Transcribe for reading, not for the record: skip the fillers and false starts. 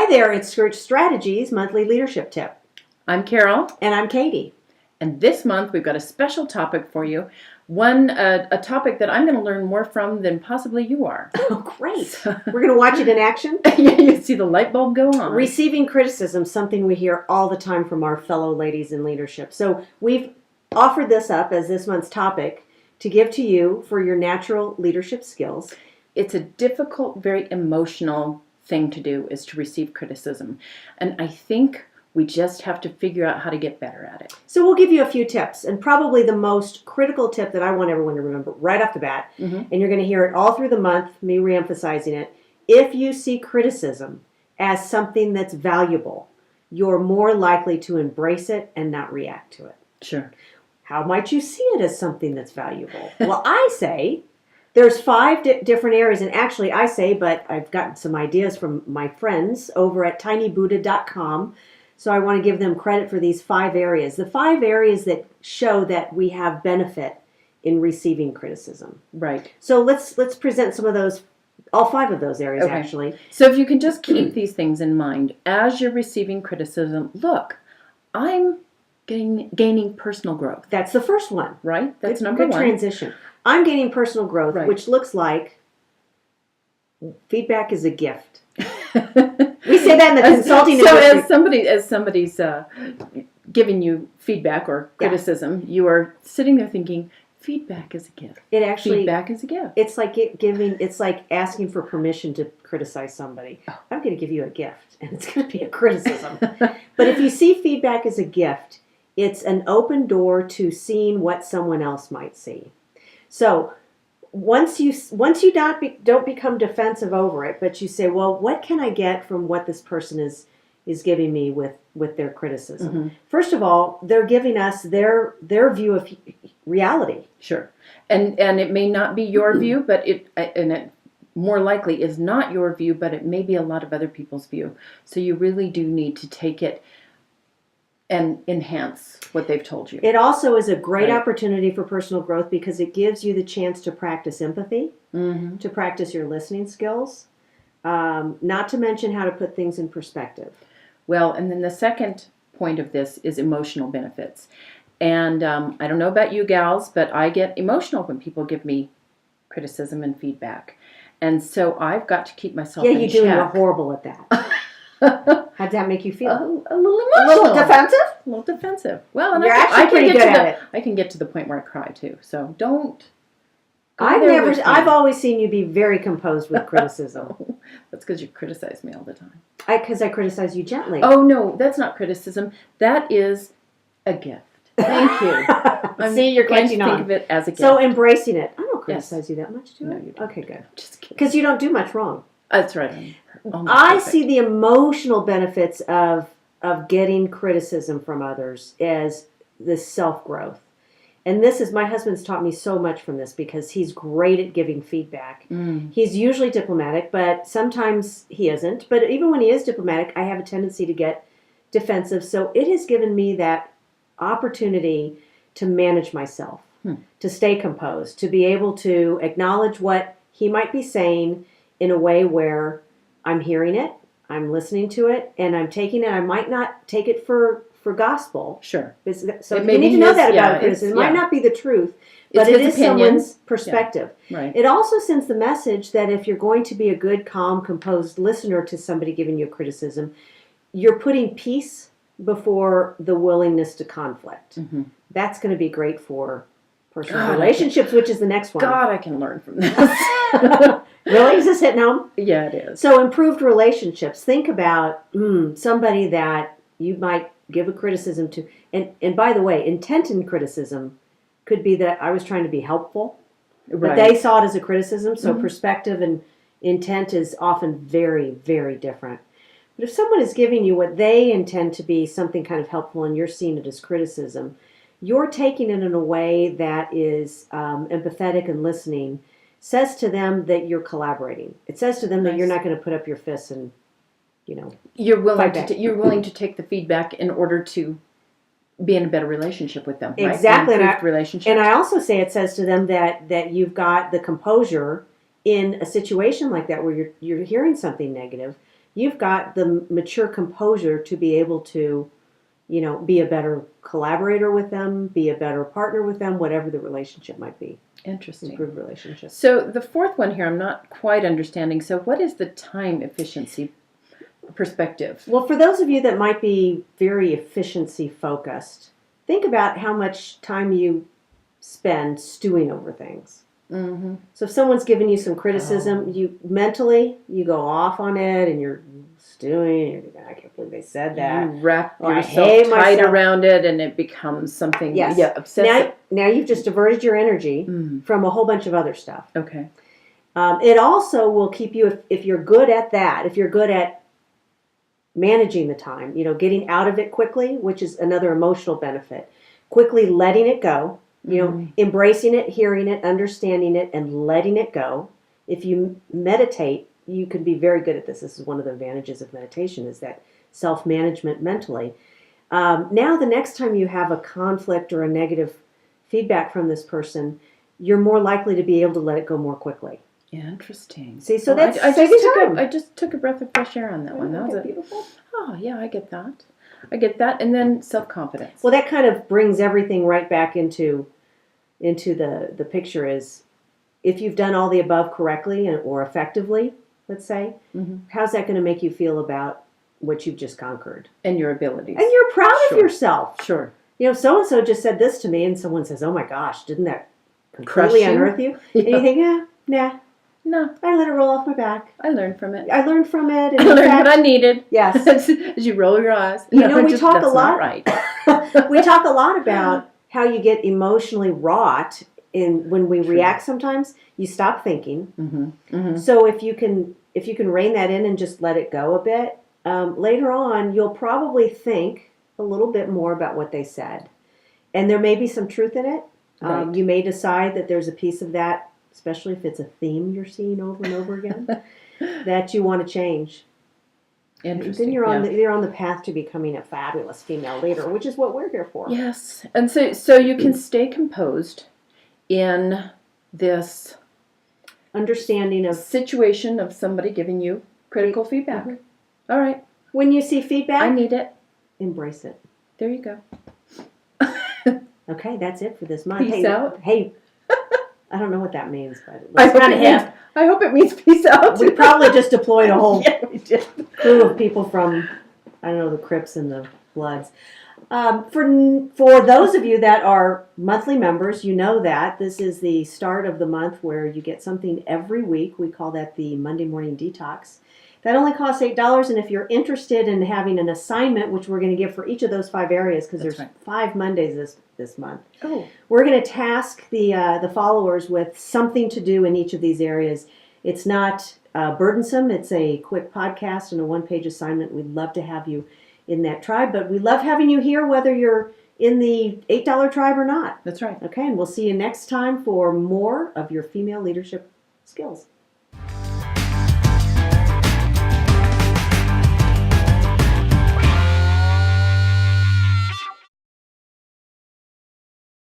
Hi there, it's Search Strategies Monthly Leadership Tip. I'm Carol. And I'm Katie. And this month we've got a special topic for you. A topic that I'm going to learn more from than possibly you are. Oh, great. We're going to watch it in action. You see the light bulb go on. Receiving criticism, something we hear all the time from our fellow ladies in leadership. So we've offered this up as this month's topic to give to you for your natural leadership skills. It's a difficult, very emotional thing to do, is to receive criticism. And I think we just have to figure out how to get better at it. So we'll give you a few tips, and probably the most critical tip that I want everyone to remember right off the bat, and you're going to hear it all through the month, me reemphasizing it. If you see criticism as something that's valuable, you're more likely to embrace it and not react to it. Sure. How might you see it as something that's valuable? Well, I say there's 5 different areas, and actually I say, but I've gotten some ideas from my friends over at tinybuddha.com, so I want to give them credit for these 5 areas. The 5 areas that show that we have benefit in receiving criticism. Right. So let's present some of those, all 5 of those areas actually. So if you can just keep these things in mind as you're receiving criticism, look, I'm gaining personal growth. That's the first one. Right? That's number good 1. Transition. I'm gaining personal growth, Right. which looks like feedback is a gift. We say that in the consulting industry. So as somebody's giving you feedback or criticism, you are sitting there thinking, feedback is a gift. Feedback is a gift. It's like it's like asking for permission to criticize somebody. I'm going to give you a gift, and it's going to be a criticism. But if you see feedback as a gift, it's an open door to seeing what someone else might see. So once you don't become defensive over it, but you say, well, what can I get from what this person is giving me with their criticism? First of all, they're giving us their view of reality. Sure. And it may not be your view, but it more likely is not your view, but it may be a lot of other people's view. So you really do need to take it and enhance what they've told you. It also is a great opportunity for personal growth because it gives you the chance to practice empathy, to practice your listening skills, not to mention how to put things in perspective. Well, and then the second point of this is emotional benefits. And I don't know about you gals, but I get emotional when people give me criticism and feedback. And so I've got to keep myself in check. Yeah, you do. You're horrible at that. How'd that make you feel? A little emotional. A little defensive? A little defensive. Well, and you're actually pretty good at it. I can get to the point where I cry too. So don't. I've always seen you be very composed with criticism. That's because you criticize me all the time. Because I criticize you gently. Oh no, that's not criticism. That is a gift. Thank you. See, you're catching on. Think of it as a gift. So embracing it. I don't criticize you that much, do I? No, you don't. Okay, good. Just kidding. Because you don't do much wrong. That's right. I see the emotional benefits of getting criticism from others as this self-growth. And this is, my husband's taught me so much from this because he's great at giving feedback. He's usually diplomatic, but sometimes he isn't. But even when he is diplomatic, I have a tendency to get defensive. So it has given me that opportunity to manage myself, to stay composed, to be able to acknowledge what he might be saying in a way where I'm hearing it, I'm listening to it, and I'm taking it. I might not take it for gospel. Sure. So you need to know that about criticism. It might not be the truth, but it is someone's perspective. Yeah. Right. It also sends the message that if you're going to be a good, calm, composed listener to somebody giving you criticism, you're putting peace before the willingness to conflict. That's going to be great for personal relationships, which is the next one. God, I can learn from this. Really? Is this hitting home? Yeah, it is. So improved relationships. Think about somebody that you might give a criticism to. And by the way, intent in criticism could be that I was trying to be helpful, but they saw it as a criticism. So perspective and intent is often very, very different. But if someone is giving you what they intend to be something kind of helpful and you're seeing it as criticism, you're taking it in a way that is empathetic and listening, says to them that you're collaborating. It says to them that you're not going to put up your fists and, you're willing to take the feedback in order to be in a better relationship with them. Exactly. Right? Relationship. And I also say it says to them that you've got the composure in a situation like that where you're hearing something negative you've got the mature composure to be able to, be a better collaborator with them, be a better partner with them, whatever the relationship might be. Interesting. Improve relationships. So the fourth one here, I'm not quite understanding. So what is the time efficiency perspective? Well, for those of you that might be very efficiency focused, think about how much time you spend stewing over things. Mm-hmm. So if someone's given you some criticism, you mentally, you go off on it and you're stewing, you're thinking, I can't believe they said that. You wrap Or I yourself hate tight myself. around it, and it becomes something. Yes. Yeah, obsessive. Now you've just diverted your energy Mm. from a whole bunch of other stuff. Okay. It also will keep you, if you're good at that, if you're good at managing the time, getting out of it quickly, which is another emotional benefit, quickly letting it go, embracing it, hearing it, understanding it, and letting it go. If you meditate, you can be very good at this. This is one of the advantages of meditation, is that self-management mentally. Now, the next time you have a conflict or a negative feedback from this person, you're more likely to be able to let it go more quickly. Interesting. See, so Well, that's I saving just time. I just took a breath of fresh air on that one. That was Okay, beautiful. Oh, yeah, I get that. And then self-confidence. Well, that kind of brings everything right back into the picture. Is if you've done all the above correctly or effectively, let's say, how's that going to make you feel about what you've just conquered? And your abilities. And you're proud Sure. of yourself. Sure. So-and-so just said this to me, and someone says, oh my gosh, didn't that completely Crush you? unearth you? And you think, nah, No, I let it roll off my back. I learned from it. I learned from it. And I in learned fact, what I needed. yes. As you roll your eyes. We talk that's a lot. Not right. We talk a lot about how you get emotionally wrought when we True. react. Sometimes you stop thinking. Mm-hmm. Mm-hmm. So if you can rein that in and just let it go a bit, later on you'll probably think a little bit more about what they said, and there may be some truth in it. Right. You may decide that there's a piece of that, especially if it's a theme you're seeing over and over again, that you want to change. Interesting. Then you're on the path to becoming a fabulous female leader, which is what we're here for. Yes, and so you can stay composed in this Understanding of situation of somebody giving you critical feedback. All right, when you see feedback, I need it. embrace it. There you go. Okay, that's it for this month. Peace out. Hey, I don't know what that means, but I it's hope, kind it of means, hip. I hope it means peace out. We probably just deployed a whole Yeah, we did. crew of people from, I don't know, the Crips and the Bloods. For those of you that are monthly members, you know that this is the start of the month where you get something every week. We call that the Monday Morning Detox. That only costs $8, and if you're interested in having an assignment, which we're going to give for each of those 5 areas, because That's there's right. 5 Mondays this month, Oh, we're going to task the followers with something to do in each of these areas. It's not burdensome. It's a quick podcast and a one-page assignment. We'd love to have you in that tribe, but we love having you here whether you're in the $8 tribe or not. that's right. Okay, and we'll see you next time for more of your female leadership skills.